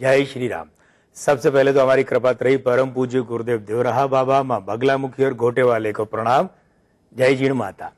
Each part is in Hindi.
जय श्री राम। सबसे पहले तो हमारी कृपा त्रयी परम पूज्य गुरुदेव देवराहा बाबा माँ बगलामुखी और घोटे वाले को प्रणाम। जय जीण माता।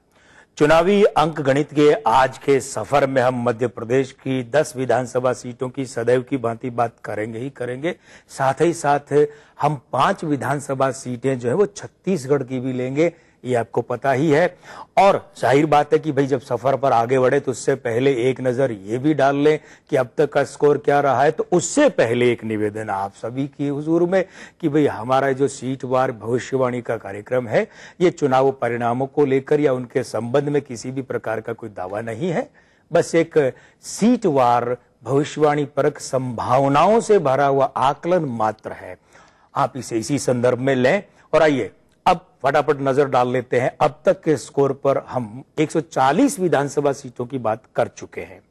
चुनावी अंक गणित के आज के सफर में हम मध्य प्रदेश की 10 विधानसभा सीटों की सदैव की भांति बात करेंगे ही करेंगे। साथ ही साथ हम 5 विधानसभा सीटें जो है वो छत्तीसगढ़ की भी लेंगे, ये आपको पता ही है। और जाहिर बात है कि भाई जब सफर पर आगे बढ़े तो उससे पहले एक नजर ये भी डाल लें कि अब तक का स्कोर क्या रहा है। तो उससे पहले एक निवेदन आप सभी की हुजूर में कि भाई हमारा जो सीटवार भविष्यवाणी का कार्यक्रम है, ये चुनाव परिणामों को लेकर या उनके संबंध में किसी भी प्रकार का कोई दावा नहीं है, बस एक सीटवार भविष्यवाणी परक संभावनाओं से भरा हुआ आकलन मात्र है। आप इसे इसी संदर्भ में लें। और आइए अब फटाफट नजर डाल लेते हैं। अब तक के स्कोर पर हम 140 विधानसभा सीटों की बात कर चुके हैं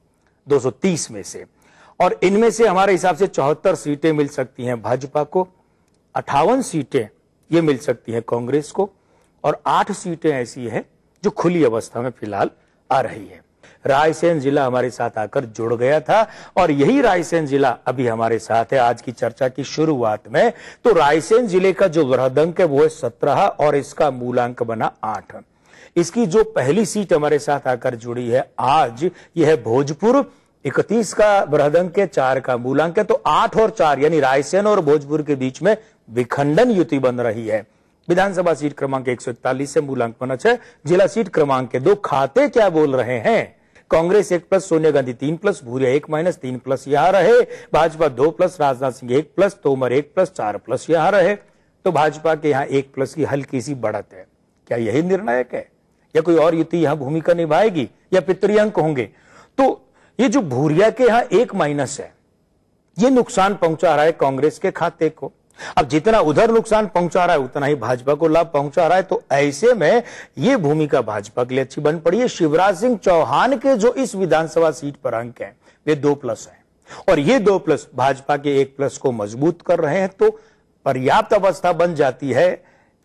230 में से, और इनमें से हमारे हिसाब से 74 सीटें मिल सकती हैं भाजपा को, 58 सीटें ये मिल सकती हैं कांग्रेस को, और 8 सीटें ऐसी हैं जो खुली अवस्था में फिलहाल आ रही है। रायसेन जिला हमारे साथ आकर जुड़ गया था और यही रायसेन जिला अभी हमारे साथ है आज की चर्चा की शुरुआत में। तो रायसेन जिले का जो वृहदंक है वो है 17 और इसका मूलांक बना 8। इसकी जो पहली सीट हमारे साथ आकर जुड़ी है आज, यह है भोजपुर। 31 का वृहदंक है, 4 का मूलांक है। तो 8 और 4 यानी रायसेन और भोजपुर के बीच में विखंडन युति बन रही है। विधानसभा सीट क्रमांक 141 से मूलांक बना 6। जिला सीट क्रमांक 2। खाते क्या बोल रहे हैं? कांग्रेस 1+, सोनिया गांधी 3+, भूरिया 1- 3+ यहां रहे। भाजपा 2+, राजनाथ सिंह 1+, तोमर 1+, 4+ यहां रहे। तो भाजपा के यहां 1+ की हल्की सी बढ़त है। क्या यही निर्णायक है या कोई और युति यहां भूमिका निभाएगी या पितृ अंक होंगे? तो ये जो भूरिया के यहां 1- है, ये नुकसान पहुंचा रहा है कांग्रेस के खाते को। अब जितना उधर नुकसान पहुंचा रहा है उतना ही भाजपा को लाभ पहुंचा रहा है। तो ऐसे में यह भूमिका भाजपा के लिए अच्छी बन पड़ी है। शिवराज सिंह चौहान के जो इस विधानसभा सीट पर अंक हैं वे 2+ हैं और ये 2+ भाजपा के 1+ को मजबूत कर रहे हैं। तो पर्याप्त अवस्था बन जाती है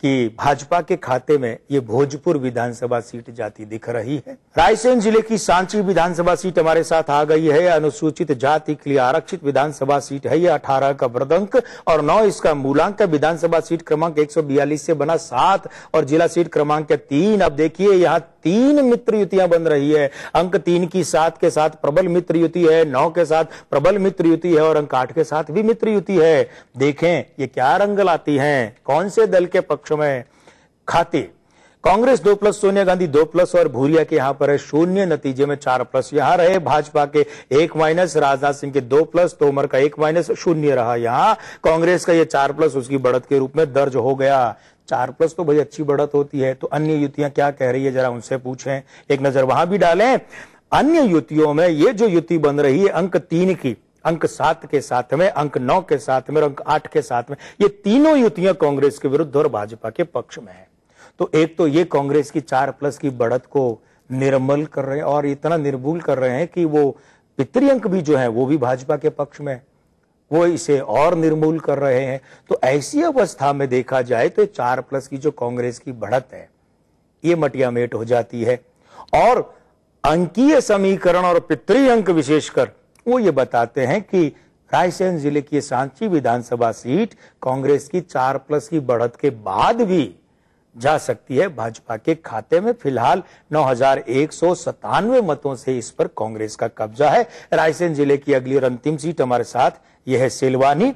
कि भाजपा के खाते में ये भोजपुर विधानसभा सीट जाती दिख रही है। रायसेन जिले की सांची विधानसभा सीट हमारे साथ आ गई है। अनुसूचित जाति के लिए आरक्षित विधानसभा सीट है। ये 18 का वृहदंक और 9 इसका मूलांक। विधानसभा सीट क्रमांक 142 से बना 7 और जिला सीट क्रमांक 3। अब देखिए यहाँ 3 मित्र युतियां बन रही है। अंक 3 की 7 के साथ प्रबल मित्र युति है, 9 के साथ प्रबल मित्र युति है और अंक 8 के साथ भी मित्र युति है। देखें ये क्या रंग लाती हैं, कौन से दल के पक्ष में खाते। कांग्रेस 2+, सोनिया गांधी 2+ और भूरिया के यहां पर है 0। नतीजे में 4+ यहां रहे। भाजपा के 1-, राजनाथ सिंह के 2+, तोमर का 1- 0 रहा। यहां कांग्रेस का ये 4+ उसकी बढ़त के रूप में दर्ज हो गया। 4+ तो भाई अच्छी बढ़त होती है। तो अन्य युतियां क्या कह रही है जरा उनसे पूछें, एक नजर वहां भी डालें। अन्य युतियों में ये जो युति बन रही है अंक 3 की, अंक 7 के साथ में, अंक 9 के साथ में और अंक 8 के साथ में, ये तीनों युतियां कांग्रेस के विरुद्ध और भाजपा के पक्ष में है। तो एक तो ये कांग्रेस की 4+ की बढ़त को निर्मल कर रहे हैं और इतना निर्मूल कर रहे हैं कि वो पितृअंक भी जो है वो भी भाजपा के पक्ष में, वो इसे और निर्मूल कर रहे हैं। तो ऐसी अवस्था में देखा जाए तो 4+ की जो कांग्रेस की बढ़त है ये मटियामेट हो जाती है। और अंकीय समीकरण और पितृअंक विशेषकर वो ये बताते हैं कि रायसेन जिले की सांची विधानसभा सीट कांग्रेस की 4+ की बढ़त के बाद भी जा सकती है भाजपा के खाते में। फिलहाल 9197 मतों से इस पर कांग्रेस का कब्जा है। रायसेन जिले की अगली और अंतिम सीट हमारे साथ यह है सिलवानी।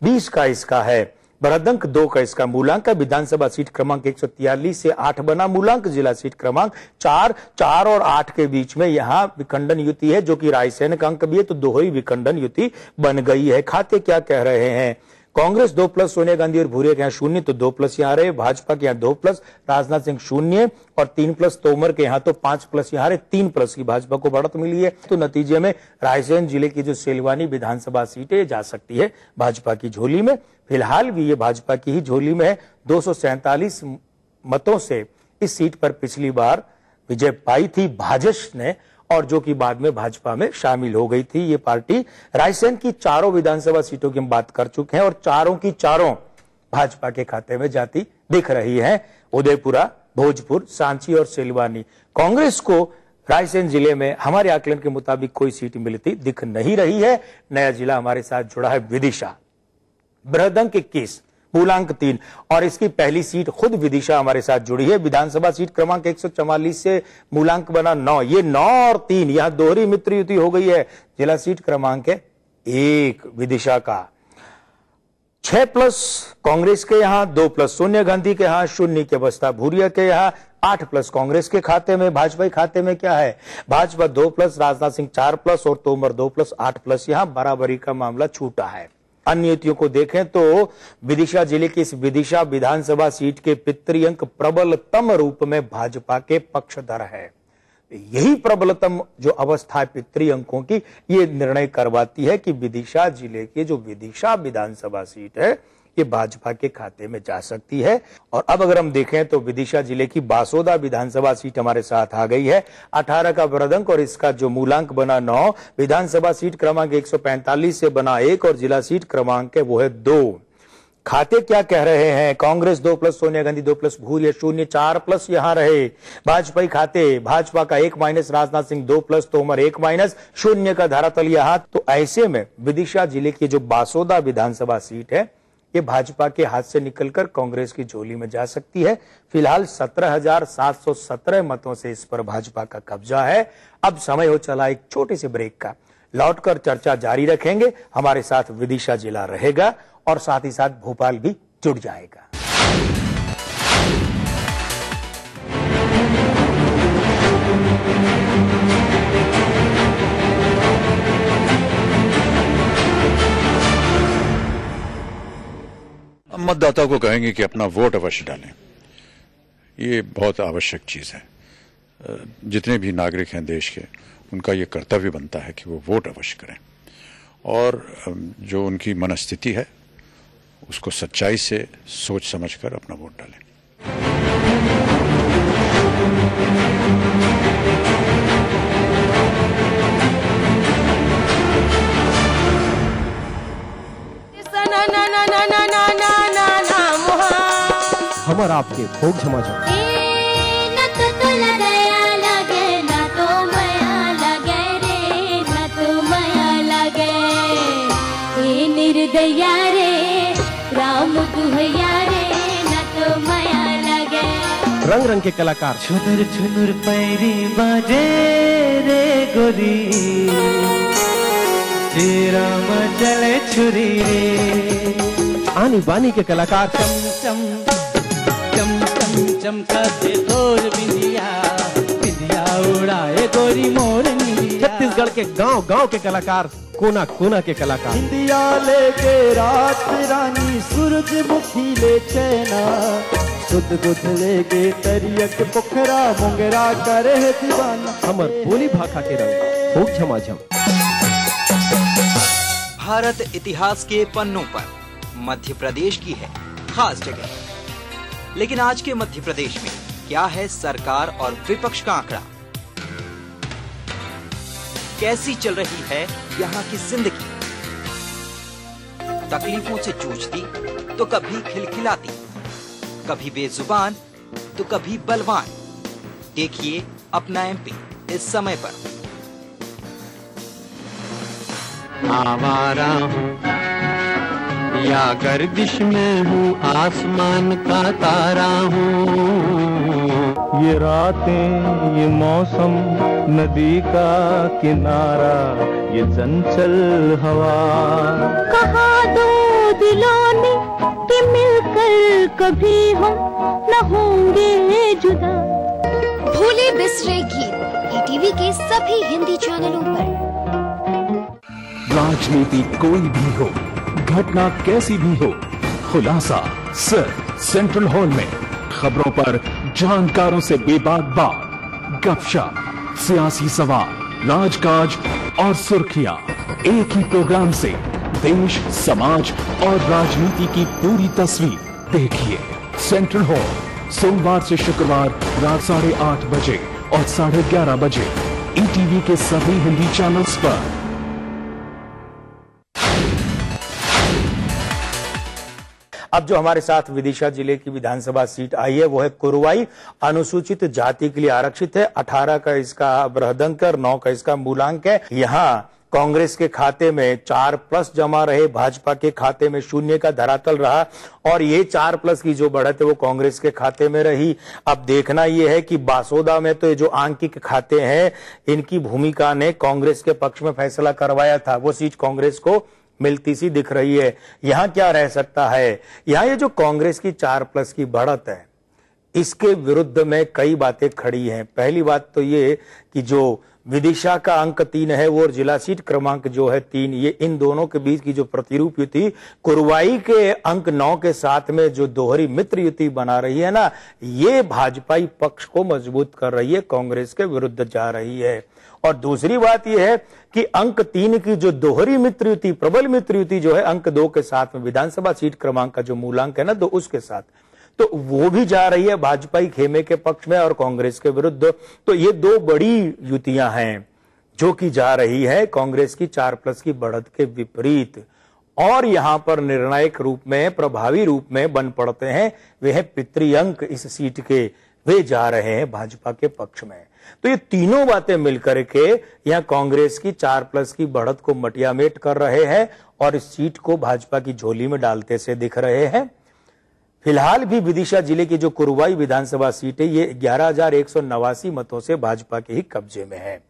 20 का इसका है वृहदंक, 2 का इसका मूलांक। विधानसभा सीट क्रमांक 143 से 8 बना मूलांक। जिला सीट क्रमांक 4 और 8 के बीच में यहां विखंडन युति है जो कि रायसेन का अंक भी है। तो दोहरी विखंडन युति बन गई है। खाते क्या कह रहे हैं? कांग्रेस 2+, सोनिया गांधी और भूरिया के यहाँ 0 तो 2+ यहां रहे। भाजपा के यहाँ 2+, राजनाथ सिंह 0 और 3+, तोमर के यहाँ तो 5+ यहां रहे। 3+ की भाजपा को बढ़त मिली है। तो नतीजे में रायसेन जिले की जो सिलवानी विधानसभा सीट है जा सकती है भाजपा की झोली में। फिलहाल भी ये भाजपा की ही झोली में है। 247 मतों से इस सीट पर पिछली बार विजय पाई थी भाजस ने, और जो कि बाद में भाजपा में शामिल हो गई थी ये पार्टी। रायसेन की 4 विधानसभा सीटों की हम बात कर चुके हैं और 4 की 4 भाजपा के खाते में जाती दिख रही है। उदयपुरा, भोजपुर, सांची और सिलवानी कांग्रेस को रायसेन जिले में हमारे आकलन के मुताबिक कोई सीट मिलती दिख नहीं रही है। नया जिला हमारे साथ जुड़ा है विदिशा, बृहदंक 21, मूलांक 3 और इसकी पहली सीट खुद विदिशा हमारे साथ जुड़ी है। विधानसभा सीट क्रमांक 144 से मूलांक बना 9, ये 9 और 3 यहां दोहरी मित्र युति हो गई है। जिला सीट क्रमांक है 1 विदिशा का। 6+ कांग्रेस के यहां, 2+ सोनिया गांधी के यहां, 0 के बस्ता भूरिया के यहां, 8+ कांग्रेस के खाते में। भाजपा के खाते में क्या है? भाजपा 2+, राजनाथ सिंह 4+ और तोमर 2+, 8+। यहां बराबरी का मामला छूटा है। अन्य युतियों को देखें तो विदिशा जिले की इस विदिशा विधानसभा सीट के पितृअंक प्रबलतम रूप में भाजपा के पक्षधर है। यही प्रबलतम जो अवस्था है पितृअंकों की, ये निर्णय करवाती है कि विदिशा जिले की जो विदिशा विधानसभा सीट है ये भाजपा के खाते में जा सकती है। और अब अगर हम देखें तो विदिशा जिले की बासोदा विधानसभा सीट हमारे साथ आ गई है। 18 का बृहदंक और इसका जो मूलांक बना 9, विधानसभा सीट क्रमांक 145 से बना 1 और जिला सीट क्रमांक है वो है 2। खाते क्या कह रहे हैं? कांग्रेस 2+, सोनिया गांधी 2+, भूरिया 0, 4+ यहां रहे। भाजपा खाते, भाजपा का 1-, राजनाथ सिंह 2+, तोमर 1-, 0 का धारातल यहां। तो ऐसे में विदिशा जिले की जो बासोदा विधानसभा सीट है ये भाजपा के हाथ से निकलकर कांग्रेस की झोली में जा सकती है। फिलहाल 17,717 मतों से इस पर भाजपा का कब्जा है। अब समय हो चला एक छोटे से ब्रेक का, लौटकर चर्चा जारी रखेंगे। हमारे साथ विदिशा जिला रहेगा और साथ ही साथ भोपाल भी जुड़ जाएगा। मतदाता को कहेंगे कि अपना वोट अवश्य डालें, ये बहुत आवश्यक चीज है। जितने भी नागरिक हैं देश के, उनका ये कर्तव्य बनता है कि वो वोट अवश्य करें और जो उनकी मनस्थिति है उसको सच्चाई से सोच समझकर अपना वोट डालें। हमर आपके फोक झमाझम निर्दया रे राम दुहैया रे न तो माया लगे। रंग रंग के कलाकार, छुनुर छुनुर पैरी बाजे रे गोरी, तेरा मचले छुरी रे। आनी बानी के कलाकार, चम चम चम चम चमकाते तोर बिंदिया, बिंदिया उड़ाए गोरी मोर निंदिया। छत्तीसगढ़ के गांव गांव के कलाकार, कोना कोना के कलाकार। बिंदिया लेके रात रानी सूरजमुखी ले चैना, सुध बुध लेके तरियक पोखरा मुंगरा करे दीवाना। हमर बोली भाखा के रंग फोक झमाझम। भारत इतिहास के पन्नों पर मध्य प्रदेश की है खास जगह, लेकिन आज के मध्य प्रदेश में क्या है सरकार और विपक्ष का आंकड़ा? कैसी चल रही है यहाँ की जिंदगी? तकलीफों से जूझती तो कभी खिलखिलाती, कभी बेजुबान तो कभी बलवान। देखिए अपना एमपी इस समय पर। आवारा हूँ या गर्दिश में हूँ, आसमान का तारा हूँ। ये रातें, ये मौसम, नदी का किनारा, ये चंचल हवा। कहा दो दिलों ने कि मिलकर कभी हम न होंगे जुदा। भूले बिसरे गीत ईटीवी के सभी हिंदी चैनलों पर। राजनीति कोई भी हो, घटना कैसी भी हो, खुलासा सिर्फ सेंट्रल हॉल में। खबरों पर जानकारों से बेबाक बात, गपशप, सियासी सवाल, राजकाज और सुर्खियां एक ही प्रोग्राम से देश, समाज और राजनीति की पूरी तस्वीर देखिए। सेंट्रल हॉल सोमवार से शुक्रवार रात 8:30 बजे और 11:30 बजे ईटीवी के सभी हिंदी चैनल्स पर। अब जो हमारे साथ विदिशा जिले की विधानसभा सीट आई है वो है कुरवाई, अनुसूचित जाति के लिए आरक्षित है। 18 का इसका बृहदंक, 9 का इसका मूलांक है। यहाँ कांग्रेस के खाते में 4+ जमा रहे, भाजपा के खाते में 0 का धरातल रहा और ये 4+ की जो बढ़त है वो कांग्रेस के खाते में रही। अब देखना ये है कि बासोदा में तो ये जो आंकिक खाते हैं इनकी भूमिका ने कांग्रेस के पक्ष में फैसला करवाया था, वो सीट कांग्रेस को मिलती सी दिख रही है। यहां क्या रह सकता है? यहां ये जो कांग्रेस की 4+ की बढ़त है इसके विरुद्ध में कई बातें खड़ी हैं। पहली बात तो ये कि जो विदिशा का अंक 3 है वो और जिला सीट क्रमांक जो है 3, ये इन दोनों के बीच की जो प्रतिरूप युति कुरवाई के अंक 9 के साथ में जो दोहरी मित्र युति बना रही है ना, ये भाजपाई पक्ष को मजबूत कर रही है, कांग्रेस के विरुद्ध जा रही है। और दूसरी बात यह है कि अंक 3 की जो दोहरी मित्र युति, प्रबल मित्र युति जो है अंक 2 के साथ में विधानसभा सीट क्रमांक का जो मूलांक है ना 2 उसके साथ, तो वो भी जा रही है भाजपाई खेमे के पक्ष में और कांग्रेस के विरुद्ध। तो ये 2 बड़ी युतियां हैं जो कि जा रही है कांग्रेस की 4+ की बढ़त के विपरीत। और यहां पर निर्णायक रूप में, प्रभावी रूप में बन पड़ते हैं वे हैं पितृअंक इस सीट के, वे जा रहे हैं भाजपा के पक्ष में। तो ये तीनों बातें मिलकर के यहां कांग्रेस की 4+ की बढ़त को मटियामेट कर रहे हैं और इस सीट को भाजपा की झोली में डालते से दिख रहे हैं। फिलहाल भी विदिशा जिले की जो कुरवाई विधानसभा सीट है ये 11,189 मतों से भाजपा के ही कब्जे में है।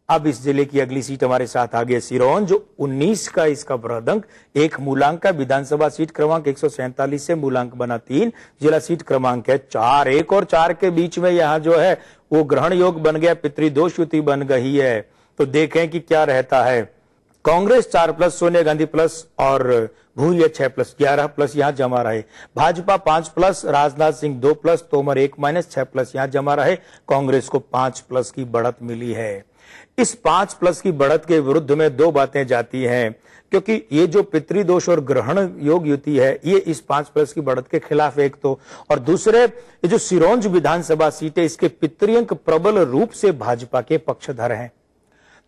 अब इस जिले की अगली सीट हमारे साथ आ गई सिरोंज, जो 19 का इसका बृहदंक, 1 मूलांक का, विधानसभा सीट क्रमांक 147 से मूलांक बना 3, जिला सीट क्रमांक है 4। 1 और 4 के बीच में यहाँ जो है वो ग्रहण योग बन गया, पितृदोष युति बन गई है। तो देखें कि क्या रहता है। कांग्रेस 4+, सोनिया गांधी प्लस और भूरिया 6+, 11+ यहां जमा रहे। भाजपा 5+, राजनाथ सिंह 2+, तोमर 1- 6+ यहां जमा रहे। कांग्रेस को 5+ की बढ़त मिली है। इस 5+ की बढ़त के विरुद्ध में 2 बातें जाती हैं, क्योंकि ये जो पितृदोष और ग्रहण योग युति है ये इस 5+ की बढ़त के खिलाफ एक तो, और दूसरे ये जो सिरोंज विधानसभा सीट है इसके पितृअंक प्रबल रूप से भाजपा के पक्षधर हैं।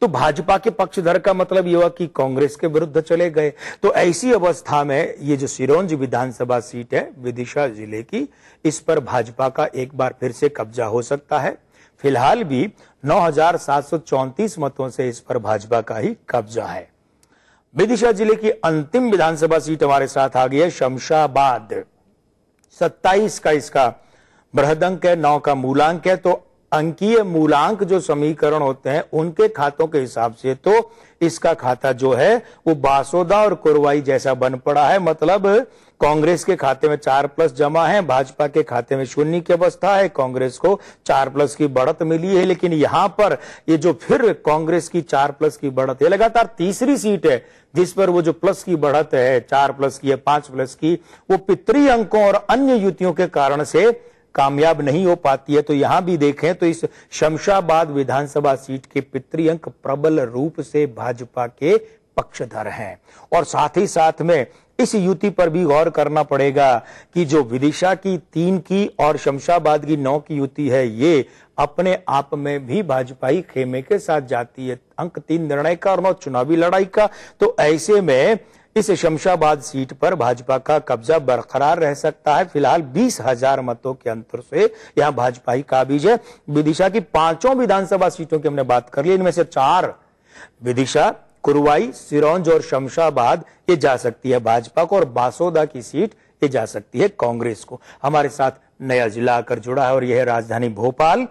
तो भाजपा के पक्षधर का मतलब यह हुआ कि कांग्रेस के विरुद्ध चले गए। तो ऐसी अवस्था में ये जो सिरोंज विधानसभा सीट है विदिशा जिले की, इस पर भाजपा का एक बार फिर से कब्जा हो सकता है। फिलहाल भी 9,734 मतों से इस पर भाजपा का ही कब्जा है। विदिशा जिले की अंतिम विधानसभा सीट हमारे साथ आ गई है शमशाबाद। 27 का इसका बृहदंक है, 9 का मूलांक है। तो अंकीय मूलांक जो समीकरण होते हैं उनके खातों के हिसाब से तो इसका खाता जो है वो बासोदा और कुरवाई जैसा बन पड़ा है। मतलब कांग्रेस के खाते में 4+ जमा है, भाजपा के खाते में 0 की अवस्था है। कांग्रेस को 4+ की बढ़त मिली है, लेकिन यहां पर ये जो फिर कांग्रेस की 4+ की बढ़त है, लगातार तीसरी सीट है जिस पर वो जो प्लस की बढ़त है 4+ की या 5+ की, वो पितृ अंकों और अन्य युतियों के कारण से कामयाब नहीं हो पाती है। तो यहां भी देखें तो इस शमशाबाद विधानसभा सीट के पितृअंक प्रबल रूप से भाजपा के पक्षधर हैं। और साथ ही साथ में इस युति पर भी गौर करना पड़ेगा कि जो विदिशा की 3 की और शमशाबाद की 9 की युति है ये अपने आप में भी भाजपाई खेमे के साथ जाती है। अंक 3 निर्णय का और 9 चुनावी लड़ाई का। तो ऐसे में इस शमशाबाद सीट पर भाजपा का कब्जा बरकरार रह सकता है। फिलहाल 20,000 मतों के अंतर से यहां भाजपा ही काबिज है। विदिशा की 5 विधानसभा सीटों की हमने बात कर ली, इनमें से 4 विदिशा, कुरवाई, सिरोंज और शमशाबाद ये जा सकती है भाजपा को, और बासोदा की सीट ये जा सकती है कांग्रेस को। हमारे साथ नया जिला आकर जुड़ा है और यह है राजधानी भोपाल।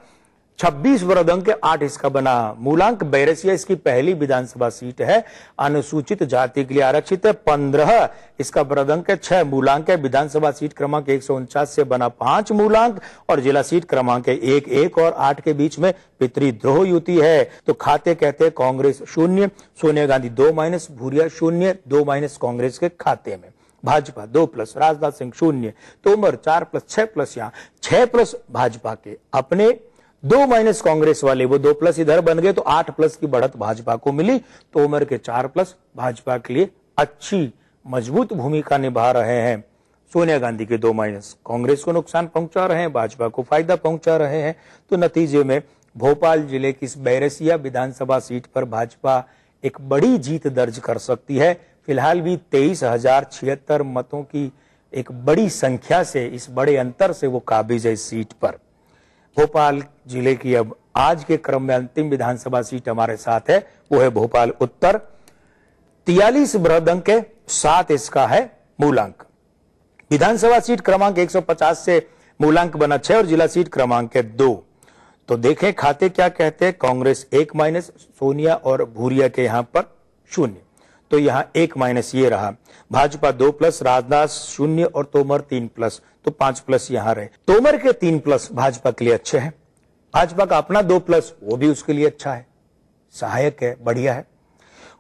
26 बृहदंक 8 इसका बना मूलांक, बैरसिया इसकी पहली विधानसभा सीट है, अनुसूचित जाति के लिए आरक्षित है। 15 इसका बृहदंक 6 मूलांक है, विधानसभा सीट क्रमांक 149 से बना 5 मूलांक, और जिला सीट क्रमांक 1 और 8 के बीच में पितृद्रोह युति है। तो खाते कहते हैं कांग्रेस 0, सोनिया गांधी 2-, भूरिया 0, 2- कांग्रेस के खाते में। भाजपा 2+, राजनाथ सिंह 0, तोमर 4+, 6+, यहाँ 6+ भाजपा के अपने, 2- कांग्रेस वाले वो 2+ इधर बन गए। तो 8+ की बढ़त भाजपा को मिली। तोमर के 4+ भाजपा के लिए अच्छी मजबूत भूमिका निभा रहे हैं। सोनिया गांधी के 2- कांग्रेस को नुकसान पहुंचा रहे हैं, भाजपा को फायदा पहुंचा रहे हैं। तो नतीजे में भोपाल जिले की इस बैरसिया विधानसभा सीट पर भाजपा एक बड़ी जीत दर्ज कर सकती है। फिलहाल भी 23,076 मतों की एक बड़ी संख्या से, इस बड़े अंतर से वो काबिज है इस सीट पर। भोपाल जिले की अब आज के क्रम में अंतिम विधानसभा सीट हमारे साथ है, वो है भोपाल उत्तर। 43 बृहद अंक है, 7 इसका है मूलांक। विधानसभा सीट क्रमांक 150 से मूलांक बना 6 और जिला सीट क्रमांक है 2। तो देखें खाते क्या कहते हैं। कांग्रेस 1- सोनिया और भूरिया के यहां पर 0, तो यहां 1- ये रहा। भाजपा 2+, राजनाथ 0 और तोमर 3+, तो 5+ यहां रहे। तोमर के 3+ भाजपा के लिए अच्छे हैं। भाजपा का अपना 2+, वो भी उसके लिए अच्छा है, सहायक है, बढ़िया है।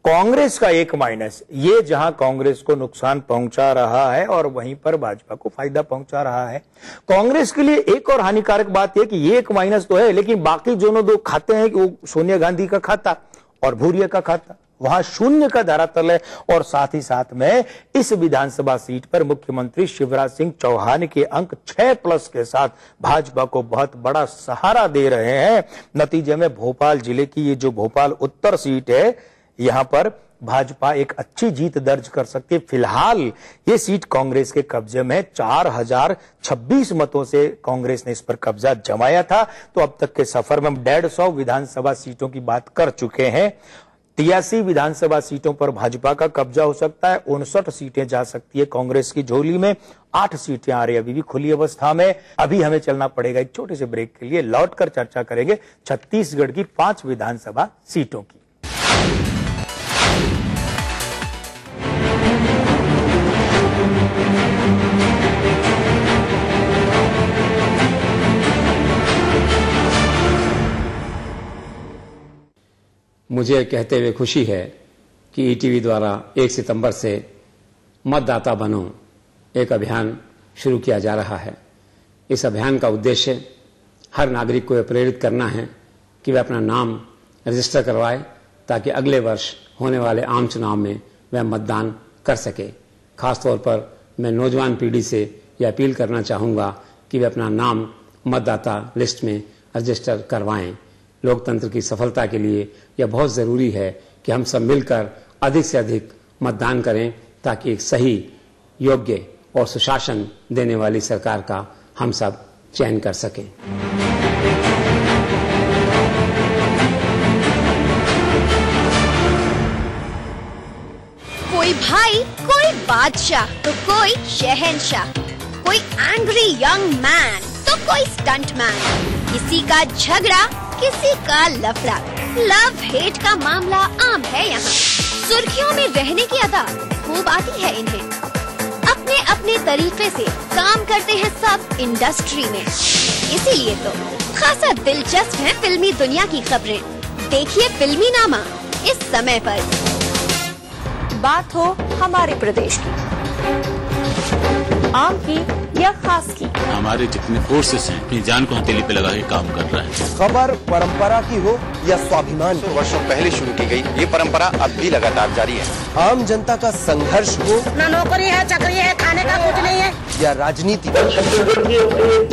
कांग्रेस का 1-, ये जहां कांग्रेस को नुकसान पहुंचा रहा है और वहीं पर भाजपा को फायदा पहुंचा रहा है। कांग्रेस के लिए एक और हानिकारक बात यह कि ये 1- तो है, लेकिन बाकी दोनों 2 खाते हैं कि वो सोनिया गांधी का खाता और भूरिया का खाता, वहां 0 का धरातल है। और साथ ही साथ में इस विधानसभा सीट पर मुख्यमंत्री शिवराज सिंह चौहान के अंक 6+ के साथ भाजपा को बहुत बड़ा सहारा दे रहे हैं। नतीजे में भोपाल जिले की ये जो भोपाल उत्तर सीट है, यहां पर भाजपा एक अच्छी जीत दर्ज कर सकती है। फिलहाल ये सीट कांग्रेस के कब्जे में 4026 मतों से कांग्रेस ने इस पर कब्जा जमाया था। तो अब तक के सफर में हम 150 विधानसभा सीटों की बात कर चुके हैं। 83 विधानसभा सीटों पर भाजपा का कब्जा हो सकता है, 59 सीटें जा सकती है कांग्रेस की झोली में, 8 सीटें आ रही अभी भी खुली अवस्था में। अभी हमें चलना पड़ेगा एक छोटे से ब्रेक के लिए, लौटकर चर्चा करेंगे छत्तीसगढ़ की 5 विधानसभा सीटों की। मुझे कहते हुए खुशी है कि ईटीवी द्वारा 1 सितंबर से मतदाता बनो एक अभियान शुरू किया जा रहा है। इस अभियान का उद्देश्य हर नागरिक को यह प्रेरित करना है कि वह अपना नाम रजिस्टर करवाए ताकि अगले वर्ष होने वाले आम चुनाव में वह मतदान कर सके। खासतौर पर मैं नौजवान पीढ़ी से यह अपील करना चाहूँगा कि वे अपना नाम मतदाता लिस्ट में रजिस्टर करवाएं। लोकतंत्र की सफलता के लिए यह बहुत ज़रूरी है कि हम सब मिलकर अधिक से अधिक मतदान करें ताकि एक सही, योग्य और सुशासन देने वाली सरकार का हम सब चयन कर सकें। कोई भाई, कोई बादशाह तो कोई शहंशाह, कोई एंग्री यंग मैन तो कोई स्टंट मैन, किसी का झगड़ा किसी का लफड़ा, लव हेट का मामला आम है यहाँ। सुर्खियों में रहने की अदा खूब आती है इन्हें। अपने अपने तरीके से काम करते हैं सब इंडस्ट्री में, इसीलिए तो खासा दिलचस्प है फिल्मी दुनिया की खबरें। देखिए फिल्मी नामा इस समय पर। बात हो हमारे प्रदेश की, आम की या खास की, हमारे जितने फोर्सेस हैं अपनी जान को हथेली पे लगा के काम कर रहे हैं। खबर परंपरा की हो या स्वाभिमान की, वर्षों पहले शुरू की गई ये परंपरा अब भी लगातार जारी है। आम जनता का संघर्ष हो, न नौकरी है, चाकरी है, खाने का कुछ नहीं है, या राजनीति, छत्तीसगढ़ की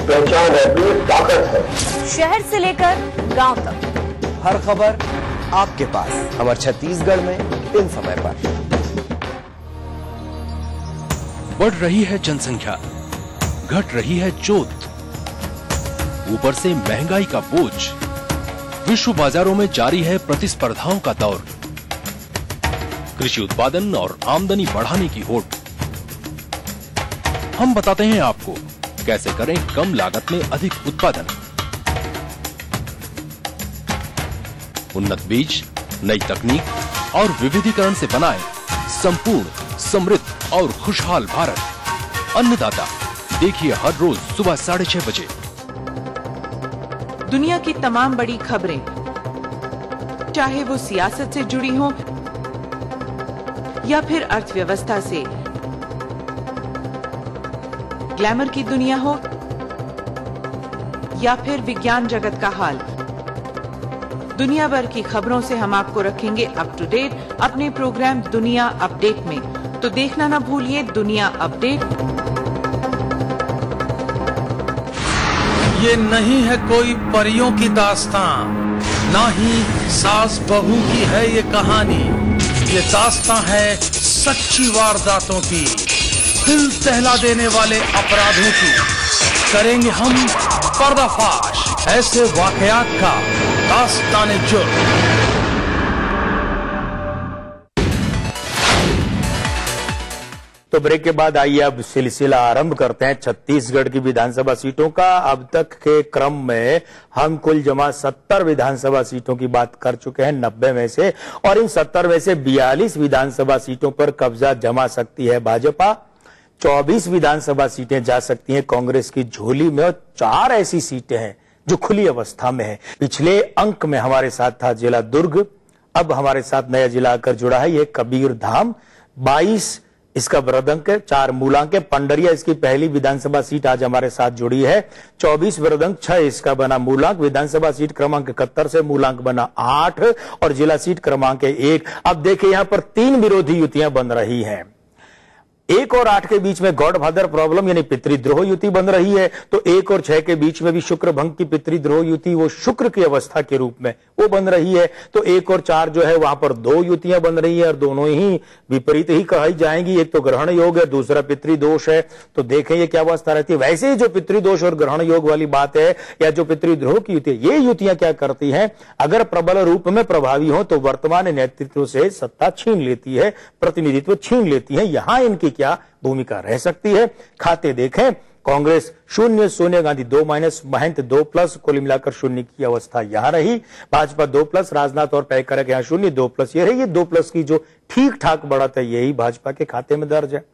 पहचान है, ताकत है। शहर से लेकर गांव तक हर खबर आपके पास, हमारे छत्तीसगढ़ में इन समय पर। बढ़ रही है जनसंख्या, घट रही है जोत, ऊपर से महंगाई का बोझ, विश्व बाजारों में जारी है प्रतिस्पर्धाओं का दौर, कृषि उत्पादन और आमदनी बढ़ाने की होड़। हम बताते हैं आपको कैसे करें कम लागत में अधिक उत्पादन। उन्नत बीज, नई तकनीक और विविधीकरण से बनाए संपूर्ण, समृद्ध और खुशहाल भारत। अन्नदाता देखिए हर रोज सुबह 6:30 बजे। दुनिया की तमाम बड़ी खबरें, चाहे वो सियासत से जुड़ी हो या फिर अर्थव्यवस्था से, ग्लैमर की दुनिया हो या फिर विज्ञान जगत का हाल, दुनिया भर की खबरों से हम आपको रखेंगे अप टू डेट अपने प्रोग्राम दुनिया अपडेट में। तो देखना ना भूलिए दुनिया अपडेट। ये नहीं है कोई परियों की दास्तां, ना ही सास बहू की है ये कहानी। ये दास्तां है सच्ची वारदातों की, दिल सहला देने वाले अपराधों की करेंगे हम पर्दाफाश। ऐसे वाकयात का दास्ताने जुर्म। तो ब्रेक के बाद आइए अब सिलसिला आरंभ करते हैं छत्तीसगढ़ की विधानसभा सीटों का। अब तक के क्रम में हम कुल जमा 70 विधानसभा सीटों की बात कर चुके हैं 90 में से, और इन 70 में से 42 विधानसभा सीटों पर कब्जा जमा सकती है भाजपा, 24 विधानसभा सीटें जा सकती हैं कांग्रेस की झोली में, और 4 ऐसी सीटें हैं जो खुली अवस्था में है। पिछले अंक में हमारे साथ था जिला दुर्ग, अब हमारे साथ नया जिला आकर जुड़ा है ये कबीरधाम। 22 इसका वृद्धंक, 4 मूलांक, पंडरिया इसकी पहली विधानसभा सीट आज हमारे साथ जुड़ी है। 24 वृद्धंक, 6 इसका बना मूलांक। विधानसभा सीट क्रमांक 71 से मूलांक बना 8 और जिला सीट क्रमांक 1। अब देखिए यहां पर 3 विरोधी युतियां बन रही हैं। 1 और 8 के बीच में गॉड फादर प्रॉब्लम यानी पितृद्रोह युति बन रही है, तो 1 और 6 के बीच में भी शुक्र भंग की पितृद्रोह युति, वो शुक्र की अवस्था के रूप में वो बन रही है। तो 1 और 4 जो है वहां पर 2 युतियां बन रही है और दोनों ही विपरीत ही कही जाएंगी। एक तो ग्रहण योग है, दूसरा पितृदोष है। तो देखें ये क्या अवस्था रहती है। वैसे ही जो पितृदोष और ग्रहण योग वाली बात है या जो पितृद्रोह की युति, ये युतियां क्या करती हैं, अगर प्रबल रूप में प्रभावी हो तो वर्तमान नेतृत्व से सत्ता छीन लेती है, प्रतिनिधित्व छीन लेती है। यहां इनकी क्या भूमिका रह सकती है। खाते देखें, कांग्रेस 0, सोनिया गांधी 2-, महंत 2+, कुल मिलाकर 0 की अवस्था यहां रही। भाजपा 2+, राजनाथ और पैकरक यहां 0, 2+ ये रही। ये 2+ की जो ठीक ठाक बढ़त है यही भाजपा के खाते में दर्ज है।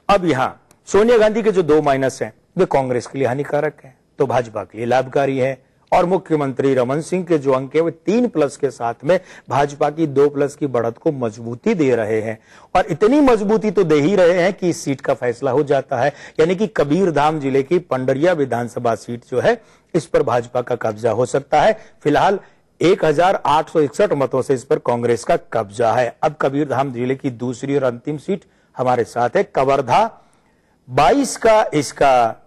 अब यहां सोनिया गांधी के जो 2- हैं वे कांग्रेस के लिए हानिकारक हैं, तो भाजपा के लिए लाभकारी है। और मुख्यमंत्री रमन सिंह के जो अंक है वे 3+ के साथ में भाजपा की 2+ की बढ़त को मजबूती दे रहे हैं, और इतनी मजबूती तो दे ही रहे हैं कि इस सीट का फैसला हो जाता है। यानी कि कबीरधाम जिले की पंडरिया विधानसभा सीट जो है इस पर भाजपा का कब्जा हो सकता है। फिलहाल 1861 मतों से इस पर कांग्रेस का कब्जा है। अब कबीरधाम जिले की दूसरी और अंतिम सीट हमारे साथ है कवर्धा। 22 का इसका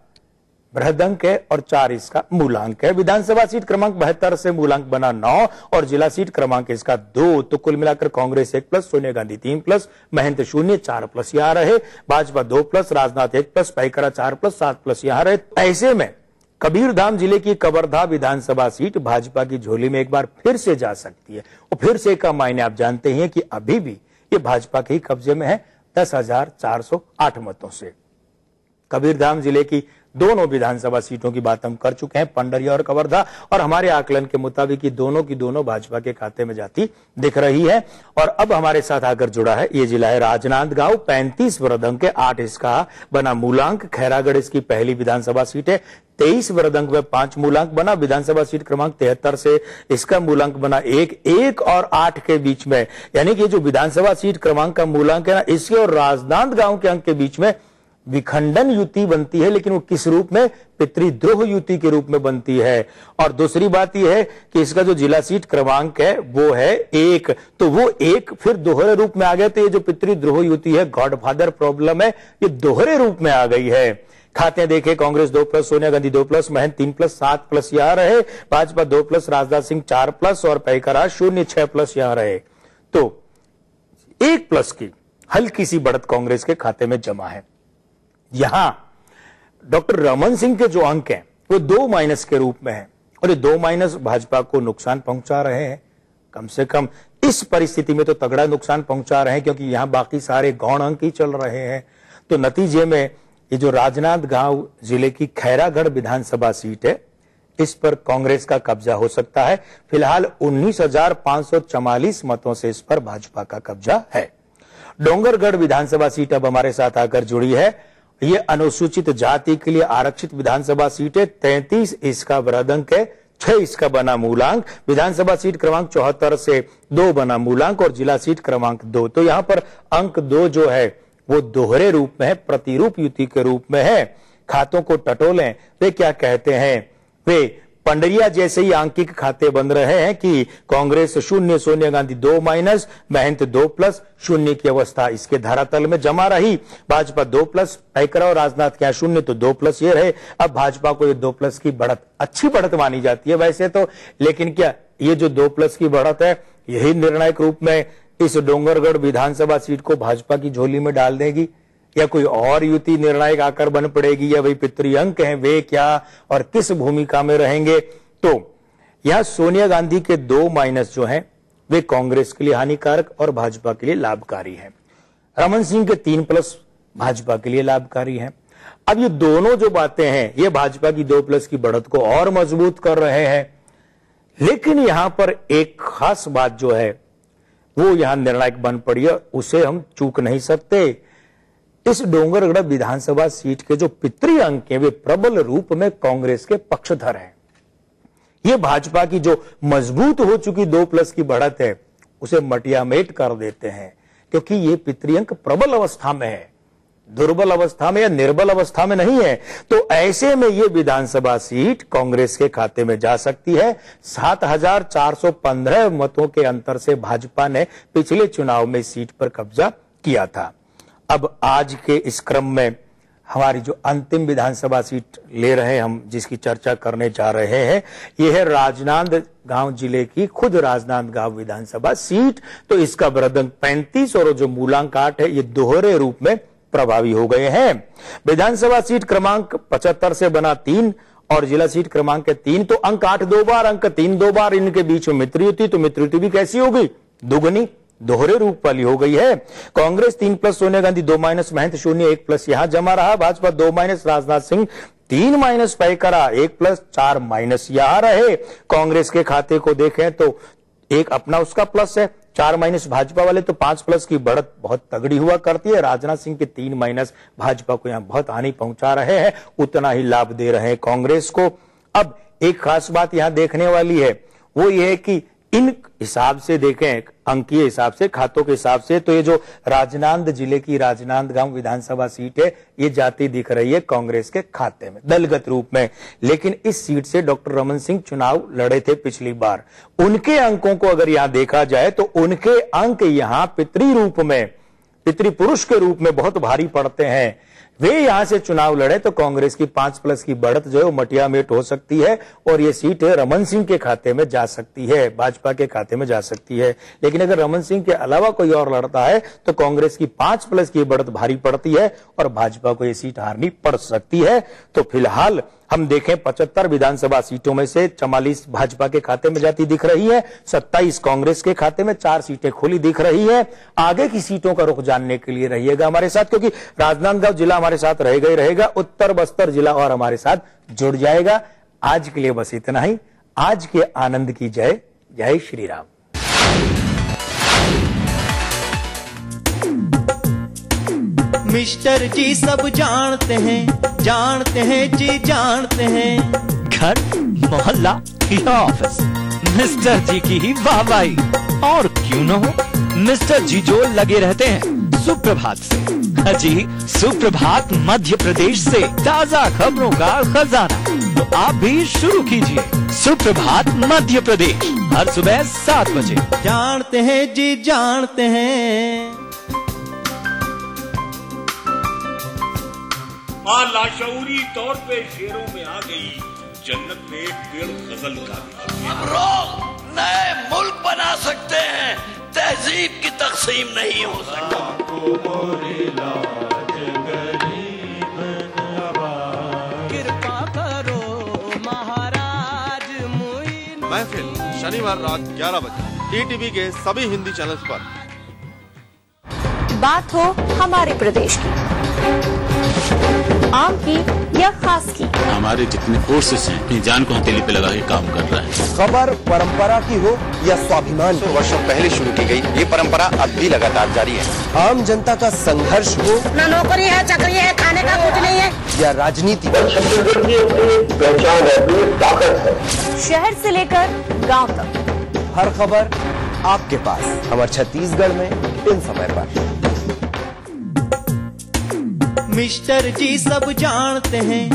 बृहदंक है और 4 इसका मूलांक है। विधानसभा सीट क्रमांक 72 से मूलांक बना 9 और जिला सीट क्रमांक इसका 2। तो कुल मिलाकर कांग्रेस 1+, सोनिया गांधी 3+, महंत 0, 4+ यहां रहे। भाजपा 2+, राजनाथ 1+, पैकरा 4+, 7+ यहां रहे। ऐसे में कबीरधाम जिले की कवर्धा विधानसभा सीट भाजपा की झोली में एक बार फिर से जा सकती है। और फिर से का मायने आप जानते हैं कि अभी भी ये भाजपा के ही कब्जे में है 10,408 मतों से। कबीरधाम जिले की दोनों विधानसभा सीटों की बात हम कर चुके हैं, पंडरिया और कवर्धा, और हमारे आकलन के मुताबिक ये दोनों की दोनों भाजपा के खाते में जाती दिख रही है। और अब हमारे साथ आकर जुड़ा है ये जिला है राजनांदगांव। 35 वृद्धंक के 8 इसका बना मूलांक। खैरागढ़ इसकी पहली विधानसभा सीट है। 23 वृद्धंक में 5 मूलांक बना। विधानसभा सीट क्रमांक 73 से इसका मूलांक बना 1 और 8 के बीच में, यानी कि जो विधानसभा सीट क्रमांक का मूलांक है ना, इसके और राजनांदगांव के अंक के बीच में विखंडन युति बनती है, लेकिन वो किस रूप में, पितृद्रोह युति के रूप में बनती है। और दूसरी बात यह है कि इसका जो जिला सीट क्रमांक है वो है 1, तो वो 1 फिर दोहरे रूप में आ गया। तो ये जो पितृद्रोह युति है, गॉडफादर प्रॉब्लम है, ये दोहरे रूप में आ गई है। खाते देखे, कांग्रेस 2+, सोनिया गांधी 2+, महंत 3+, 7+ यहां रहे। भाजपा 2+, राजनाथ सिंह 4+ और पैकरा 0, 6+ यहां रहे। तो 1+ की हल्की सी बढ़त कांग्रेस के खाते में जमा है। यहां डॉक्टर रमन सिंह के जो अंक हैं वो 2- के रूप में है, और ये 2- भाजपा को नुकसान पहुंचा रहे हैं। कम से कम इस परिस्थिति में तो तगड़ा नुकसान पहुंचा रहे हैं, क्योंकि यहां बाकी सारे गौण अंक ही चल रहे हैं। तो नतीजे में ये जो राजनांदगांव जिले की खैरागढ़ विधानसभा सीट है, इस पर कांग्रेस का कब्जा हो सकता है। फिलहाल 19,544 मतों से इस पर भाजपा का कब्जा है। डोंगरगढ़ विधानसभा सीट अब हमारे साथ आकर जुड़ी है। ये अनुसूचित जाति के लिए आरक्षित विधानसभा सीट है। 33 इसका वृद्धंक है, 6 इसका बना मूलांक। विधानसभा सीट क्रमांक 74 से 2 बना मूलांक और जिला सीट क्रमांक 2। तो यहां पर अंक 2 जो है वो दोहरे रूप में है, प्रतिरूप युति के रूप में है। खातों को टटोलें, वे क्या कहते हैं, वे पंडरिया जैसे ही आंकिक खाते बन रहे हैं कि कांग्रेस 0, सोनिया गांधी 2-, महंत 2+, 0 की अवस्था इसके धरातल में जमा रही। भाजपा 2+, पैकरा और राजनाथ क्या 0, तो 2+ ये रहे। अब भाजपा को ये 2+ की बढ़त अच्छी बढ़त मानी जाती है वैसे तो, लेकिन क्या ये जो 2+ की बढ़त है यही निर्णायक रूप में इस डोंगरगढ़ विधानसभा सीट को भाजपा की झोली में डाल देगी, या कोई और युति निर्णायक आकर बन पड़ेगी, या भाई पितृ अंक हैं वे क्या और किस भूमिका में रहेंगे। तो यहां सोनिया गांधी के 2 माइनस जो हैं वे कांग्रेस के लिए हानिकारक और भाजपा के लिए लाभकारी हैं। रमन सिंह के 3 प्लस भाजपा के लिए लाभकारी हैं। अब ये दोनों जो बातें हैं ये भाजपा की 2 प्लस की बढ़त को और मजबूत कर रहे हैं। लेकिन यहां पर एक खास बात जो है वो यहां निर्णायक बन पड़ी है, उसे हम चूक नहीं सकते। इस डोंगरगढ़ विधानसभा सीट के जो पितृ अंक हैं वे प्रबल रूप में कांग्रेस के पक्षधर हैं। ये भाजपा की जो मजबूत हो चुकी 2 प्लस की बढ़त है उसे मटियामेट कर देते हैं, क्योंकि ये पितृअंक प्रबल अवस्था में है, दुर्बल अवस्था में या निर्बल अवस्था में नहीं है। तो ऐसे में ये विधानसभा सीट कांग्रेस के खाते में जा सकती है। 7,415 मतों के अंतर से भाजपा ने पिछले चुनाव में सीट पर कब्जा किया था। अब आज के इस क्रम में हमारी जो अंतिम विधानसभा सीट ले रहे हैं हम, जिसकी चर्चा करने जा रहे हैं, यह है राजनांदगांव जिले की खुद राजनांदगांव विधानसभा सीट। तो इसका वृद्धंक 35 और जो मूलांक 8 है ये दोहरे रूप में प्रभावी हो गए हैं। विधानसभा सीट क्रमांक 75 से बना 3 और जिला सीट क्रमांक 3, तो अंक 8 2 बार, अंक 3 2 बार, इनके बीच में मित्रयुति, तो मित्रयुति भी कैसी होगी, दुगनी दोहरे रूप वाली हो गई है। कांग्रेस 3 प्लस सोनिया गांधी 2 माइनस महंत शून्य 1 प्लस यहां जमा रहा। Bhajpa 2 minus Rajnath Singh 3 minus Paikra 1 plus 4 minus यहां रहे। कांग्रेस के खाते को देखें तो एक अपना उसका प्लस है, 4 माइनस भाजपा वाले, तो 5 प्लस की बढ़त बहुत तगड़ी हुआ करती है। राजनाथ सिंह के 3 माइनस भाजपा को यहां बहुत हानि पहुंचा रहे हैं, उतना ही लाभ दे रहे हैं कांग्रेस को। अब एक खास बात यहां देखने वाली है वो ये है कि इन हिसाब से देखें, अंकीय हिसाब से, खातों के हिसाब से, तो ये जो राजनांद जिले की राजनांदगांव विधानसभा सीट है ये जाती दिख रही है कांग्रेस के खाते में दलगत रूप में। लेकिन इस सीट से डॉक्टर रमन सिंह चुनाव लड़े थे पिछली बार। उनके अंकों को अगर यहां देखा जाए तो उनके अंक यहां पितृ रूप में, पितृपुरुष के रूप में बहुत भारी पड़ते हैं। वे यहां से चुनाव लड़े तो कांग्रेस की 5 प्लस की बढ़त जो है वो मटियामेट हो सकती है और ये सीट रमन सिंह के खाते में जा सकती है, भाजपा के खाते में जा सकती है। लेकिन अगर रमन सिंह के अलावा कोई और लड़ता है तो कांग्रेस की 5 प्लस की बढ़त भारी पड़ती है और भाजपा को ये सीट हारनी पड़ सकती है। तो फिलहाल हम देखें 75 विधानसभा सीटों में से 44 भाजपा के खाते में जाती दिख रही है, 27 कांग्रेस के खाते में, 4 सीटें खुली दिख रही है। आगे की सीटों का रुख जानने के लिए रहिएगा हमारे साथ, क्योंकि राजनांदगांव जिला हमारे साथ रहेगा ही रहेगा, उत्तर बस्तर जिला और हमारे साथ जुड़ जाएगा। आज के लिए बस इतना ही। आज के आनंद की जय, जय श्री राम। मिस्टर जी सब जानते हैं जी जानते हैं। घर मोहल्ला या ऑफिस मिस्टर जी की ही वाहवाही, और क्यों न हो, मिस्टर जी जो लगे रहते हैं सुप्रभात से। जी सुप्रभात मध्य प्रदेश से ताजा खबरों का खजाना, तो आप भी शुरू कीजिए सुप्रभात मध्य प्रदेश हर सुबह 7 बजे। जानते हैं जी जानते हैं। माँ लाशऊरी तौर पे शेरों में आ गई, जन्नत में एक पेड़ गजल का भी। हम लोग नए मुल्क बना सकते हैं, तहजीब की तकसीम नहीं हो सकता। कृपा करो महाराज मुइन। महफिल शनिवार रात 11 बजे टीटीवी के सभी हिंदी चैनल्स पर। बात हो हमारे प्रदेश की, आम की या खास की, हमारे जितने फोर्सेस हैं अपनी जान को हथेली पे लगा के काम कर रहे हैं। खबर परंपरा की हो या स्वाभिमान की, वर्षों पहले शुरू की गई ये परंपरा अब भी लगातार जारी है। आम जनता का संघर्ष हो, ना नौकरी है चाकरी है, खाने का कुछ नहीं है, या राजनीति, छत्तीसगढ़ की अपनी पहचान है, अपनी ताकत है। शहर से लेकर गांव तक हर खबर आपके पास हमारे छत्तीसगढ़ में इन समय पर। मिस्टर जी सब जानते हैं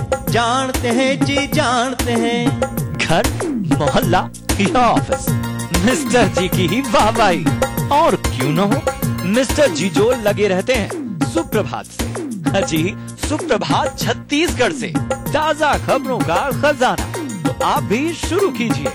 जी जानते हैं। घर मोहल्ला या ऑफिस मिस्टर जी की ही वाहवाही, और क्यों न हो, मिस्टर जी जो लगे रहते हैं सुप्रभात से। जी सुप्रभात छत्तीसगढ़ से ताजा खबरों का खजाना, तो आप भी शुरू कीजिए